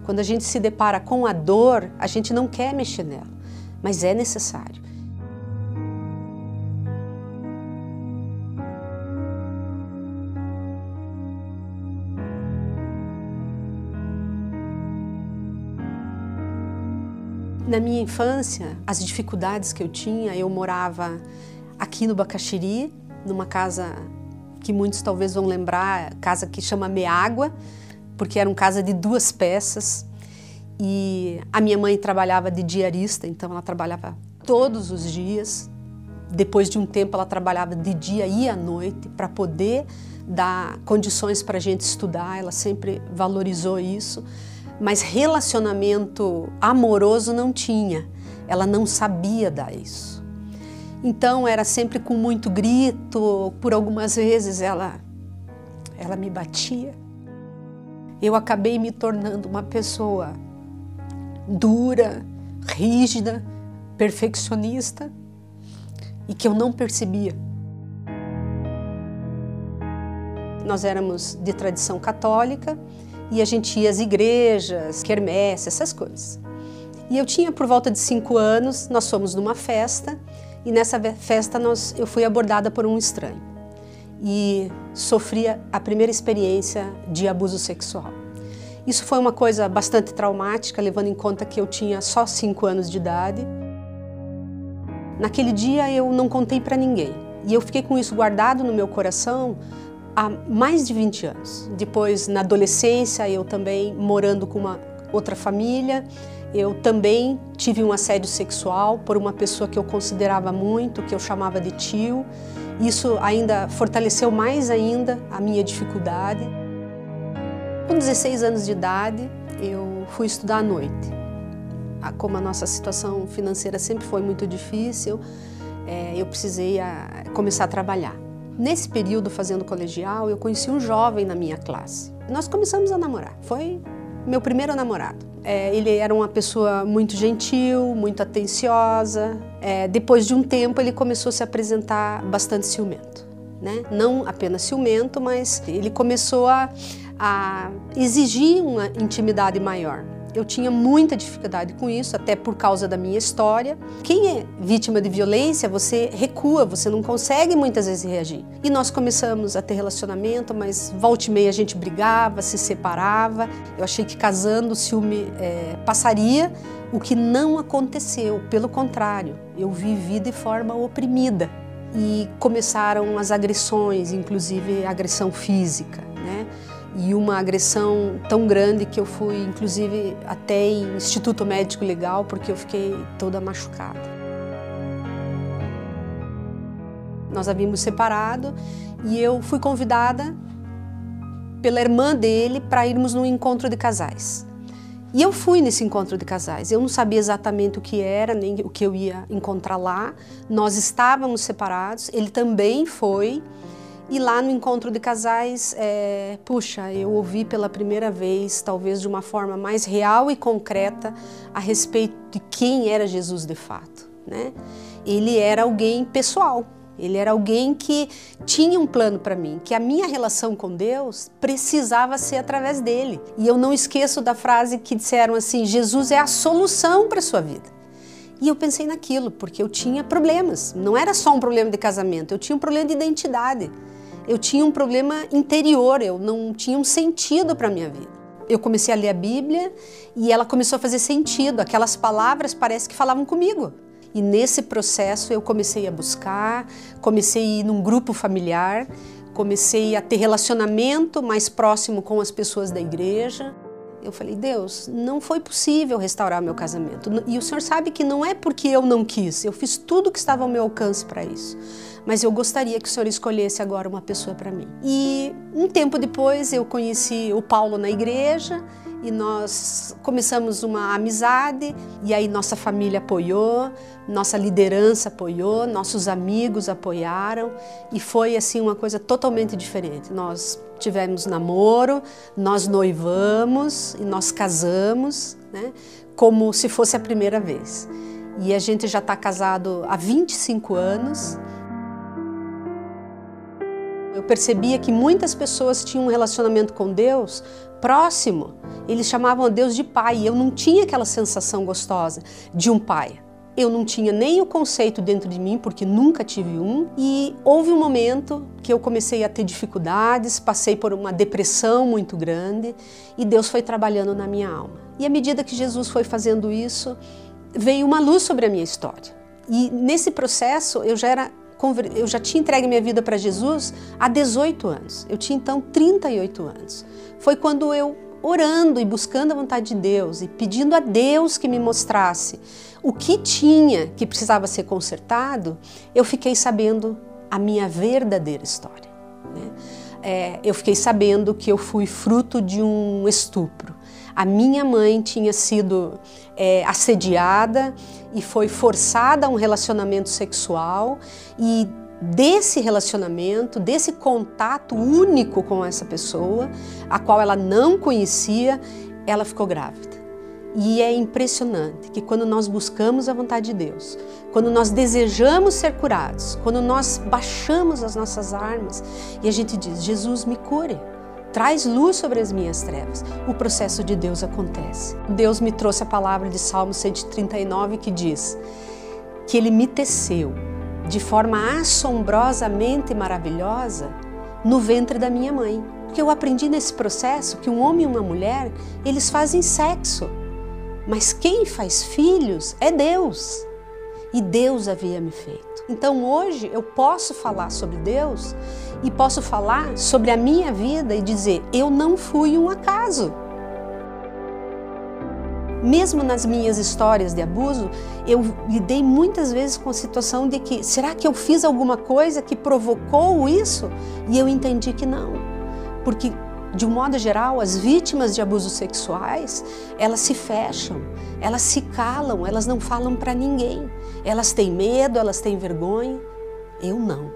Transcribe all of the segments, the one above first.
Quando a gente se depara com a dor, a gente não quer mexer nela, mas é necessário. Na minha infância, as dificuldades que eu tinha, eu morava aqui no Bacaxiri, numa casa que muitos talvez vão lembrar, casa que chama Meágua, porque era uma casa de 2 peças. E a minha mãe trabalhava de diarista, então ela trabalhava todos os dias. Depois de um tempo ela trabalhava de dia e à noite para poder dar condições para a gente estudar, ela sempre valorizou isso. Mas relacionamento amoroso não tinha, ela não sabia dar isso. Então era sempre com muito grito, por algumas vezes ela me batia. Eu acabei me tornando uma pessoa dura, rígida, perfeccionista e que eu não percebia. Nós éramos de tradição católica e a gente ia às igrejas, quermesse, essas coisas. E eu tinha por volta de 5 anos, nós fomos numa festa e nessa festa eu fui abordada por um estranho e sofria a primeira experiência de abuso sexual. Isso foi uma coisa bastante traumática, levando em conta que eu tinha só 5 anos de idade. Naquele dia eu não contei para ninguém e eu fiquei com isso guardado no meu coração há mais de 20 anos. Depois, na adolescência, eu também morando com uma outra família, eu também tive um assédio sexual por uma pessoa que eu considerava muito, que eu chamava de tio. Isso ainda fortaleceu mais ainda a minha dificuldade. Com 16 anos de idade, eu fui estudar à noite. Como a nossa situação financeira sempre foi muito difícil, eu precisei começar a trabalhar. Nesse período, fazendo colegial, eu conheci um jovem na minha classe. Nós começamos a namorar. Foi meu primeiro namorado. Ele era uma pessoa muito gentil, muito atenciosa. Depois de um tempo, ele começou a se apresentar bastante ciumento, né? Não apenas ciumento, mas ele começou a exigir uma intimidade maior. Eu tinha muita dificuldade com isso, até por causa da minha história. Quem é vítima de violência, você recua, você não consegue muitas vezes reagir. E nós começamos a ter relacionamento, mas volta e meia a gente brigava, se separava. Eu achei que casando o ciúme passaria, o que não aconteceu. Pelo contrário, eu vivi de forma oprimida. E começaram as agressões, inclusive agressão física, né? E uma agressão tão grande que eu fui, inclusive, até em Instituto Médico Legal, porque eu fiquei toda machucada. Nós havíamos separado e eu fui convidada pela irmã dele para irmos num encontro de casais. E eu fui nesse encontro de casais. Eu não sabia exatamente o que era, nem o que eu ia encontrar lá. Nós estávamos separados, ele também foi. E lá no encontro de casais, puxa, eu ouvi pela primeira vez, talvez de uma forma mais real e concreta, a respeito de quem era Jesus de fato, né? Ele era alguém pessoal, ele era alguém que tinha um plano para mim, que a minha relação com Deus precisava ser através dele. E eu não esqueço da frase que disseram assim, Jesus é a solução para a sua vida. E eu pensei naquilo, porque eu tinha problemas, não era só um problema de casamento, eu tinha um problema de identidade. Eu tinha um problema interior, eu não tinha um sentido para a minha vida. Eu comecei a ler a Bíblia e ela começou a fazer sentido, aquelas palavras parece que falavam comigo. E nesse processo eu comecei a buscar, comecei a ir num grupo familiar, comecei a ter relacionamento mais próximo com as pessoas da igreja. Eu falei, Deus, não foi possível restaurar meu casamento. E o Senhor sabe que não é porque eu não quis, eu fiz tudo que estava ao meu alcance para isso. Mas eu gostaria que o Senhor escolhesse agora uma pessoa para mim. E um tempo depois eu conheci o Paulo na igreja e nós começamos uma amizade e aí nossa família apoiou, nossa liderança apoiou, nossos amigos apoiaram e foi assim uma coisa totalmente diferente. Nós tivemos namoro, nós noivamos e nós casamos, né, como se fosse a primeira vez. E a gente já está casado há 25 anos. Eu percebia que muitas pessoas tinham um relacionamento com Deus próximo Eles chamavam a Deus de pai e eu não tinha aquela sensação gostosa de um pai. Eu não tinha nem o conceito dentro de mim, porque nunca tive um. E houve um momento que eu comecei a ter dificuldades, passei por uma depressão muito grande e Deus foi trabalhando na minha alma. E à medida que Jesus foi fazendo isso, veio uma luz sobre a minha história. E nesse processo eu já tinha entregue minha vida para Jesus há 18 anos. Eu tinha então 38 anos. Foi quando eu, orando e buscando a vontade de Deus e pedindo a Deus que me mostrasse o que tinha que precisava ser consertado, eu fiquei sabendo a minha verdadeira história, né? Eu fiquei sabendo que eu fui fruto de um estupro. A minha mãe tinha sido assediada e foi forçada a um relacionamento sexual e desse relacionamento, desse contato único com essa pessoa, a qual ela não conhecia, ela ficou grávida. E é impressionante que quando nós buscamos a vontade de Deus, quando nós desejamos ser curados, quando nós baixamos as nossas armas e a gente diz, Jesus me cure, traz luz sobre as minhas trevas, o processo de Deus acontece. Deus me trouxe a palavra de Salmo 139 que diz que Ele me teceu de forma assombrosamente maravilhosa no ventre da minha mãe. Porque eu aprendi nesse processo que um homem e uma mulher, eles fazem sexo, mas quem faz filhos é Deus. E Deus havia me feito. Então hoje eu posso falar sobre Deus e posso falar sobre a minha vida e dizer, eu não fui um acaso. Mesmo nas minhas histórias de abuso, eu lidei muitas vezes com a situação de que, será que eu fiz alguma coisa que provocou isso? E eu entendi que não. Porque, de um modo geral, as vítimas de abusos sexuais, elas se fecham, elas se calam, elas não falam para ninguém. Elas têm medo, elas têm vergonha. Eu não.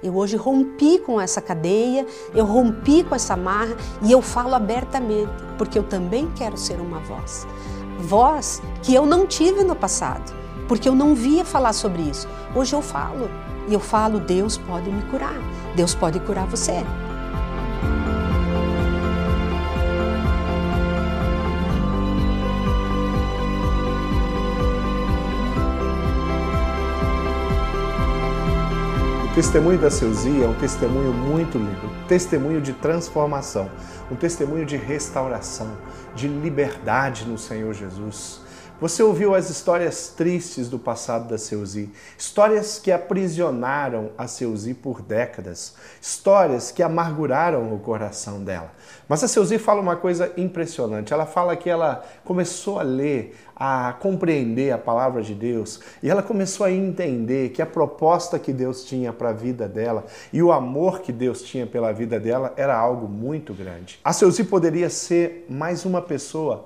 Eu hoje rompi com essa cadeia, eu rompi com essa amarra e eu falo abertamente, porque eu também quero ser uma voz. Voz que eu não tive no passado, porque eu não via falar sobre isso. Hoje eu falo, e eu falo, Deus pode me curar, Deus pode curar você. O testemunho da Seuzi é um testemunho muito lindo, um testemunho de transformação, um testemunho de restauração, de liberdade no Senhor Jesus. Você ouviu as histórias tristes do passado da Seuzi, histórias que aprisionaram a Seuzi por décadas, histórias que amarguraram o coração dela. Mas a Seuzi fala uma coisa impressionante, ela fala que ela começou a ler, a compreender a palavra de Deus e ela começou a entender que a proposta que Deus tinha para a vida dela e o amor que Deus tinha pela vida dela era algo muito grande. A Seuzi poderia ser mais uma pessoa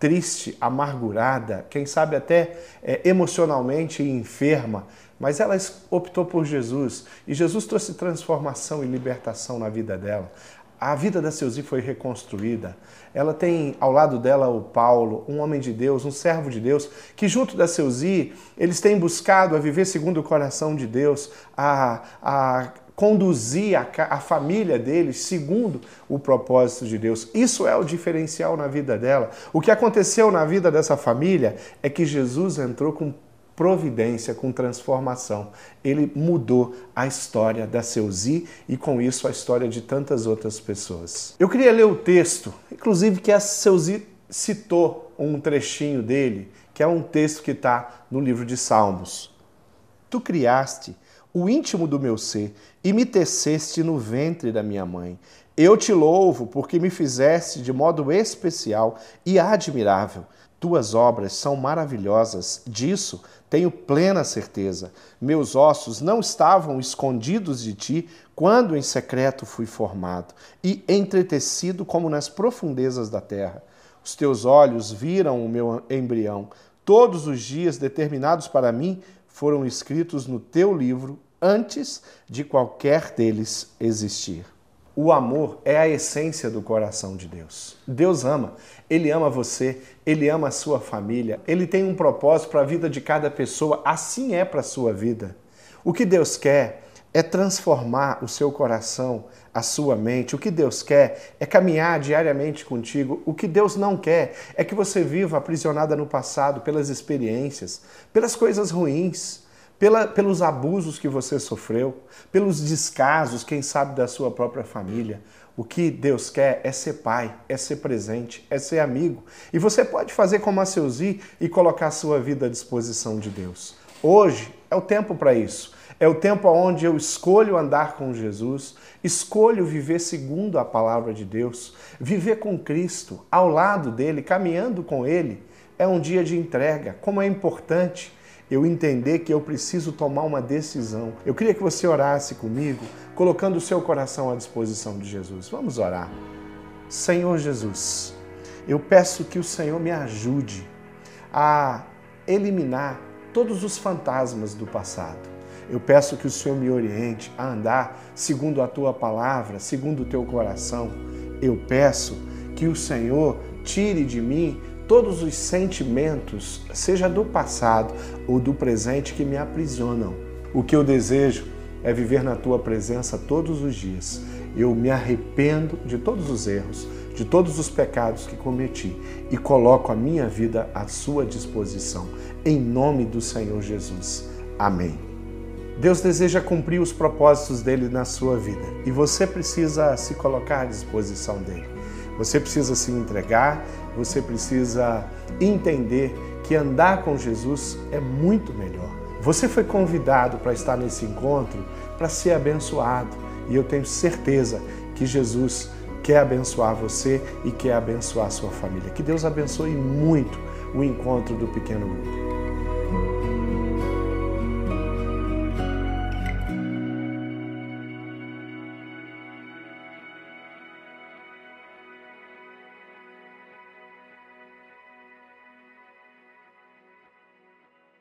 triste, amargurada, quem sabe até emocionalmente enferma, mas ela optou por Jesus e Jesus trouxe transformação e libertação na vida dela. A vida da Seuzi foi reconstruída. Ela tem ao lado dela o Paulo, um homem de Deus, um servo de Deus, que junto da Seuzi, eles têm buscado a viver segundo o coração de Deus, a conduzir a família deles segundo o propósito de Deus. Isso é o diferencial na vida dela. O que aconteceu na vida dessa família é que Jesus entrou com providência, com transformação. Ele mudou a história da Seuzi e com isso a história de tantas outras pessoas. Eu queria ler o texto, inclusive que a Seuzi citou um trechinho dele, que é um texto que está no livro de Salmos. Tu criaste o íntimo do meu ser e me teceste no ventre da minha mãe. Eu te louvo porque me fizeste de modo especial e admirável. Tuas obras são maravilhosas, disso tenho plena certeza. Meus ossos não estavam escondidos de ti quando em secreto fui formado e entretecido como nas profundezas da terra. Os teus olhos viram o meu embrião. Todos os dias determinados para mim foram escritos no teu livro antes de qualquer deles existir. O amor é a essência do coração de Deus. Deus ama. Ele ama você, Ele ama a sua família, Ele tem um propósito para a vida de cada pessoa, assim é para a sua vida. O que Deus quer é transformar o seu coração a sua mente. O que Deus quer é caminhar diariamente contigo. O que Deus não quer é que você viva aprisionada no passado pelas experiências, pelas coisas ruins, pelos abusos que você sofreu, pelos descasos, quem sabe, da sua própria família. O que Deus quer é ser pai, é ser presente, é ser amigo. E você pode fazer como a Seuzi e colocar a sua vida à disposição de Deus. Hoje é o tempo para isso. É o tempo onde eu escolho andar com Jesus, escolho viver segundo a palavra de Deus, viver com Cristo, ao lado dele, caminhando com ele. É um dia de entrega. Como é importante eu entender que eu preciso tomar uma decisão. Eu queria que você orasse comigo, colocando o seu coração à disposição de Jesus. Vamos orar. Senhor Jesus, eu peço que o Senhor me ajude a eliminar todos os fantasmas do passado. Eu peço que o Senhor me oriente a andar segundo a Tua palavra, segundo o Teu coração. Eu peço que o Senhor tire de mim todos os sentimentos, seja do passado ou do presente, que me aprisionam. O que eu desejo é viver na Tua presença todos os dias. Eu me arrependo de todos os erros, de todos os pecados que cometi e coloco a minha vida à Sua disposição. Em nome do Senhor Jesus. Amém. Deus deseja cumprir os propósitos dele na sua vida e você precisa se colocar à disposição dele. Você precisa se entregar, você precisa entender que andar com Jesus é muito melhor. Você foi convidado para estar nesse encontro para ser abençoado e eu tenho certeza que Jesus quer abençoar você e quer abençoar a sua família. Que Deus abençoe muito o encontro do pequeno grupo.